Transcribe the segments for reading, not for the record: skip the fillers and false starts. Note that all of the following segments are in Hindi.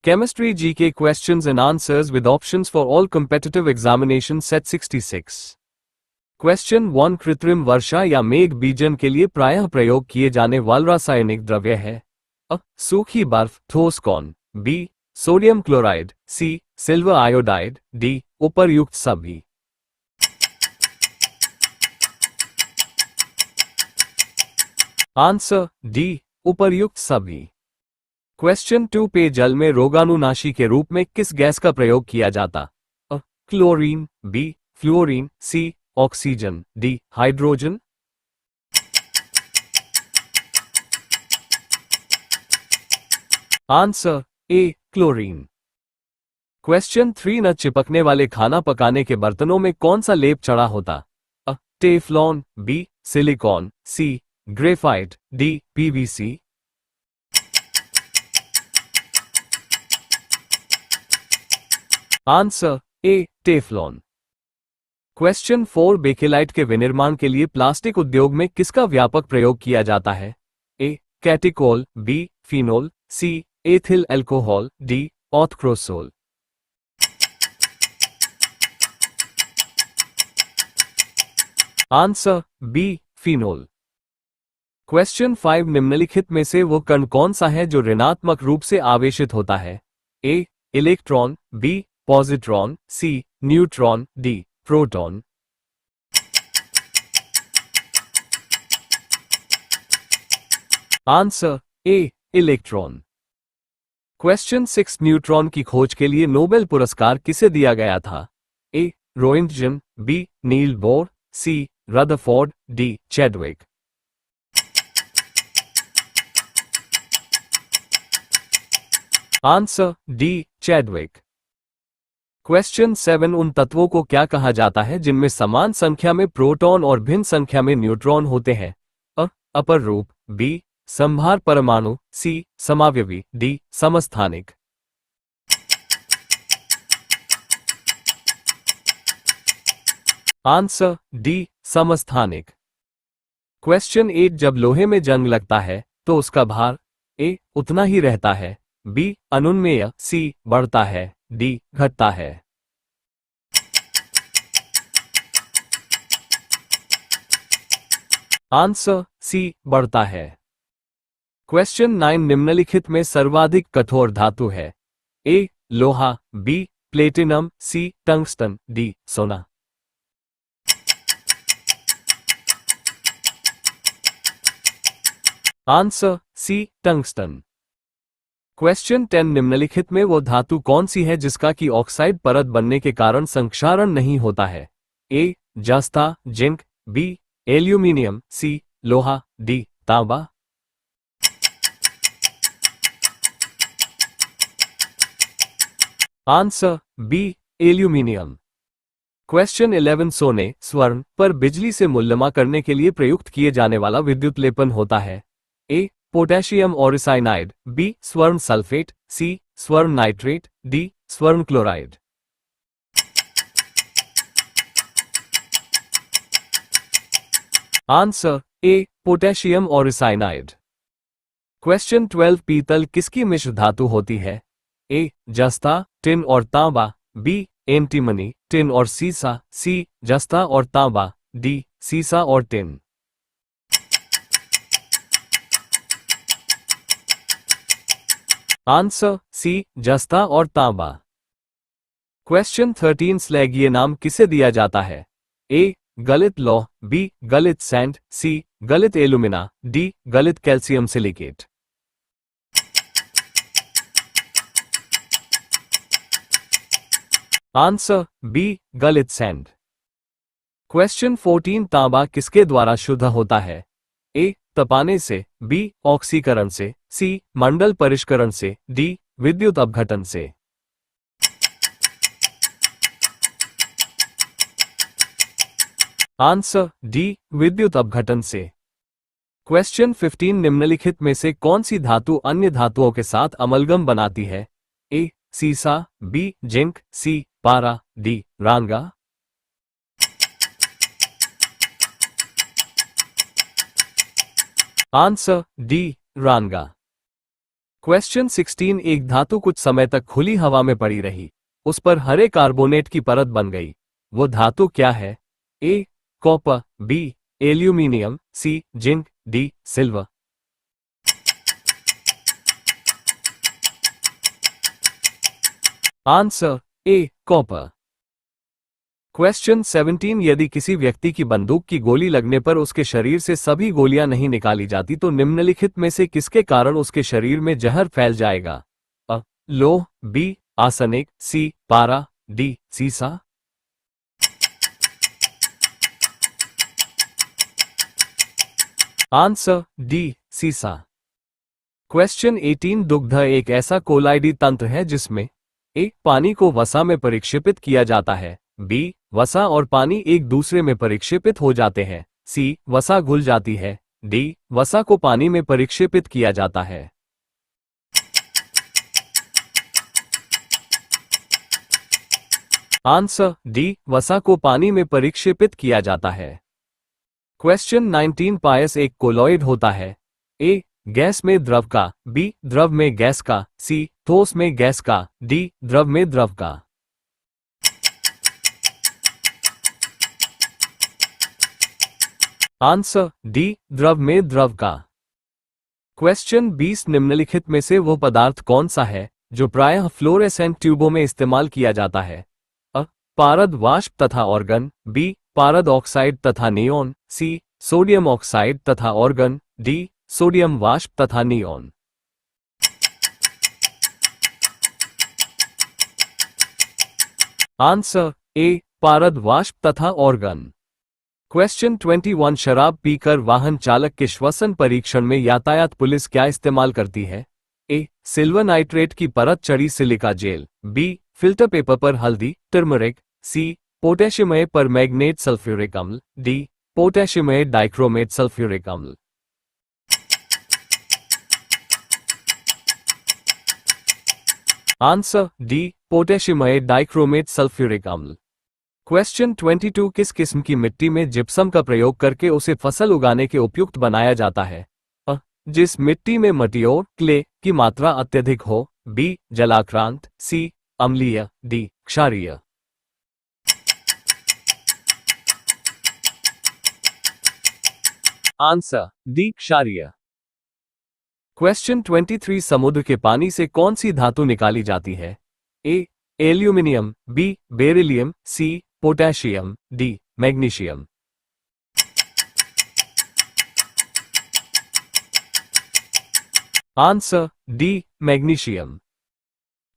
Chemistry GK questions and answers with options for all competitive examinations set 66. Question 1 कृत्रिम वर्षा या मेघ बीजन के लिए प्रायः प्रयोग किए जाने वाला रासायनिक द्रव्य है। अ. सूखी बर्फ ठोस कौन। B. Sodium chloride. C. Silver iodide. D. उपर्युक्त सभी। Answer D. उपर्युक्त सभी। क्वेश्चन 2 पेयजल में रोगाणुनाशी के रूप में किस गैस का प्रयोग किया जाता। अ. Chlorine. B. Fluorine. C. Oxygen. D. Hydrogen. Answer A. Chlorine. Question 3 न चिपकने वाले खाना पकाने के बर्तनों में कौन सा लेप चढ़ा होता। अ. Teflon. B. Silicon. C. Graphite. D. PVC. Answer A. Teflon. Question 4 Bakelite के विनिर्माण के लिए प्लास्टिक उद्योग में किसका व्यापक प्रयोग किया जाता है। A. Catechol. B. Phenol. C. Ethyl alcohol. D. Orthocresol. Answer B. Phenol. Question 5 निम्नलिखित में से वो कण कौन सा है जो ऋणात्मक रूप से आवेशित होता है। A. Electron. B. Positron. C. Neutron. D. Proton. Answer A. Electron. Question 6 neutron की खोज के लिए नोबेल पुरस्कार किसे दिया गया था। A. Roentgen. B. Niels Bohr. C. Rutherford. D. Chadwick. Answer D. Chadwick. Question 7 उन तत्वों को क्या कहा जाता है जिनमें समान संख्या में प्रोटॉन और भिन्न संख्या में न्यूट्रॉन होते हैं। अ. अपर रूप। बी. संभार परमाणु। सी. समावयवी। डी. समस्थानिक। Answer D. समस्थानिक। क्वेश्चन 8 जब लोहे में जंग लगता है तो उसका भार। ए. उतना ही रहता है। बी. अनुन्मेय। सी. बढ़ता है। डी. घटता है। Answer C. बढ़ता है। क्वेश्चन 9 निम्नलिखित में सर्वाधिक कठोर धातु है। ए. लोहा। B. Platinum. C. Tungsten. D. सोना। Answer C. टंगस्टन। क्वेश्चन 10 निम्नलिखित में वो धातु कौन सी है जिसका की ऑक्साइड परत बनने के कारण संक्षारण नहीं होता है। ए. जस्ता। जिंक। बी. एल्यूमिनियम। सी. लोहा। डी. तांबा। Answer B. एल्यूमिनियम। क्वेश्चन 11 सोने स्वर्ण पर बिजली से मुल्लमा करने के लिए प्रयुक्त किए जाने वाला विद्युत लेपन होता है। ए. Potassium aurocyanide. बी. स्वर्ण सल्फेट। सी. स्वर्ण नाइट्रेट। डी. स्वर्ण chloride. Answer A. Potassium aurocyanide. Question 12 पीतल किसकी मिश्र धातु होती है। ए. जस्ता टिन और तांबा। बी. एंटीमनी टिन और सीसा। सी. जस्ता और तांबा। डी. सीसा और टिन। Answer C. जस्ता और तांबा। क्वेश्चन 13 स्लैग ये नाम किसे दिया जाता है। ए. गलित लौह। बी. गलित सैंड। सी. गलित एलुमिना। डी. गलित कैल्शियम सिलिकेट। Answer B. गलित सैंड। क्वेश्चन 14 तांबा किसके द्वारा शुद्ध होता है। ए. तपाने से। बी. ऑक्सीकरण से। सी. मंडल परिष्करण से। डी. विद्युत अपघटन से। Answer D. विद्युत अपघटन से। क्वेश्चन 15 निम्नलिखित में से कौन सी धातु अन्य धातुओं के साथ अमलगम बनाती है। ए. सीसा। बी. जिंक। सी. पारा। डी. रांगा। Answer D. रांगा। क्वेश्चन 16 एक धातु कुछ समय तक खुली हवा में पड़ी रही, उस पर हरे कार्बोनेट की परत बन गई। वो धातु क्या है? A copper, B aluminium, C zinc, D silver. Answer A copper. Question 17 यदि किसी व्यक्ति की बंदूक की गोली लगने पर उसके शरीर से सभी गोलियां नहीं निकाली जाती तो निम्नलिखित में से किसके कारण उसके शरीर में जहर फैल जाएगा? अ लोह, बी आर्सेनिक, सी पारा, डी सीसा। आंसर डी सीसा। क्वेश्चन 18 दुग्ध एक ऐसा कोलाइडी तंत्र है जिसमें ए पानी को वसा में परिक्षेपित किया जाता है, बी वसा और पानी एक दूसरे में परिक्षेपित हो जाते हैं, सी वसा घुल जाती है, डी वसा को पानी में परिक्षेपित किया जाता है। आंसर डी वसा को पानी में परिक्षेपित किया जाता है। क्वेश्चन 19 पायस एक कोलॉइड होता है, ए गैस में द्रव का, बी द्रव में गैस का, सी ठोस में गैस का, डी द्रव में द्रव का। आंसर डी द्रव में द्रव का। क्वेश्चन 20 निम्नलिखित में से वो पदार्थ कौन सा है जो प्रायः फ्लोरेसेंट ट्यूबों में इस्तेमाल किया जाता है? अ पारद वाष्प तथा ऑर्गन, बी पारद ऑक्साइड तथा नियोन, सी सोडियम ऑक्साइड तथा ऑर्गन, डी सोडियम वाष्प तथा नियोन। आंसर ए पारद वाष्प तथा ऑर्गन। क्वेश्चन 21 शराब पीकर वाहन चालक के श्वसन परीक्षण में यातायात पुलिस क्या इस्तेमाल करती है? ए सिल्वर नाइट्रेट की परत चढ़ी silica gel, B filter paper पर हल्दी turmeric, C potassium permanganate अम्ल, डी पोटेशियमय डाइक्रोमेट सल्फ्यूरिक अम्ल। Answer D potassium dichromate sulphuric अम्ल। क्वेश्चन 22 किस किस्म की मिट्टी में जिप्सम का प्रयोग करके उसे फसल उगाने के उपयुक्त बनाया जाता है? अ जिस मिट्टी में मटियोर क्ले की मात्रा अत्यधिक हो, बी जलाक्रांत, सी अम्लीय, डी क्षारीय। आंसर डी क्षारीय। क्वेश्चन 23 समुद्र के पानी से कौन सी धातु निकाली जाती है? A aluminium, B beryllium, C potassium, D magnesium. Answer D magnesium.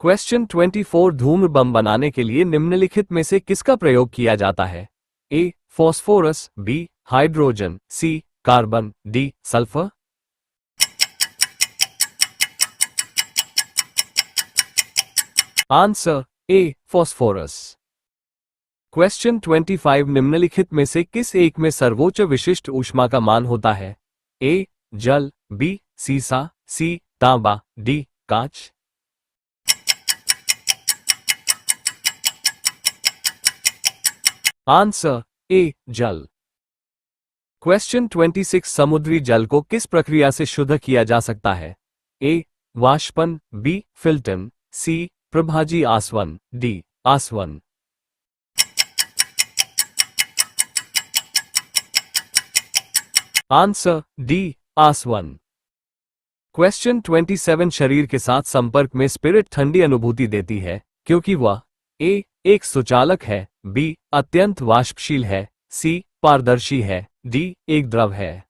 Question 24 धूम्र बम बनाने के लिए निम्नलिखित में से किसका प्रयोग किया जाता है? A phosphorus, B hydrogen, C carbon, D sulphur. Answer A phosphorus. Question 25 निम्नलिखित में से किस एक में सर्वोच्च विशिष्ट ऊष्मा का मान होता है? ए जल, बी सीसा, सी तांबा, डी कांच। आंसर ए जल। क्वेश्चन 26 समुद्री जल को किस प्रक्रिया से शुद्ध किया जा सकता है? ए वाष्पन, बी फिल्टन, सी प्रभाजी आसवन, डी आसवन। आंसर डी आसवन। क्वेश्चन 27 शरीर के साथ संपर्क में स्पिरिट ठंडी अनुभूति देती है क्योंकि वह ए एक सुचालक है, बी अत्यंत वाष्पशील है, सी पारदर्शी है, डी एक द्रव है।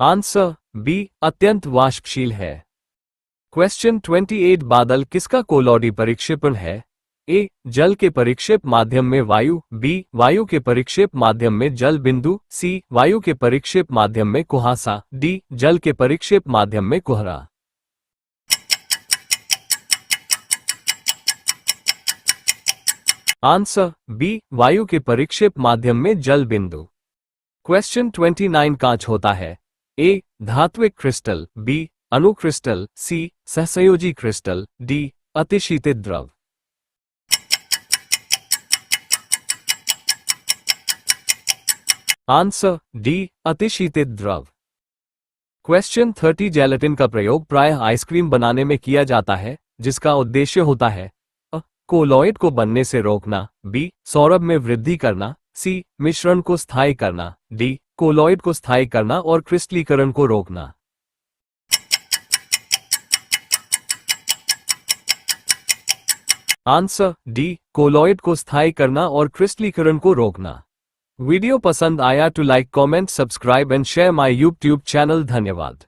आंसर बी अत्यंत वाष्पशील है। क्वेश्चन 28 बादल किसका कोलॉडी परिक्षेपण है? ए जल के परिक्षेप माध्यम में वायु, बी वायु के परिक्षेप माध्यम में जल बिंदु, सी वायु के परिक्षेप माध्यम में कुहासा, डी जल के परिक्षेप माध्यम में कुहरा। आंसर बी वायु के परिक्षेप माध्यम में जल बिंदु। क्वेश्चन 29 कांच होता है? ए धात्विक क्रिस्टल, बी अणु क्रिस्टल, सी सहसंयोजी क्रिस्टल, डी अतिशीतित द्रव। आंसर डी, अतिशीतित द्रव। क्वेश्चन 30 जेलेटिन का प्रयोग प्रायः आइसक्रीम बनाने में किया जाता है, जिसका उद्देश्य होता है अ, कोलॉइड को बनने से रोकना, बी, सौरभ में वृद्धि करना, सी, मिश्रण को स्थायी करना, डी, कोलॉइड को स्थायी करना और क्रिस्टलीकरण को रोकना। आंसर डी, कोलॉइड को स्थायी करना और क्रिस्टलीकरण को रोकना। वीडियो पसंद आया तो like, comment, subscribe and share my YouTube channel. धन्यवाद।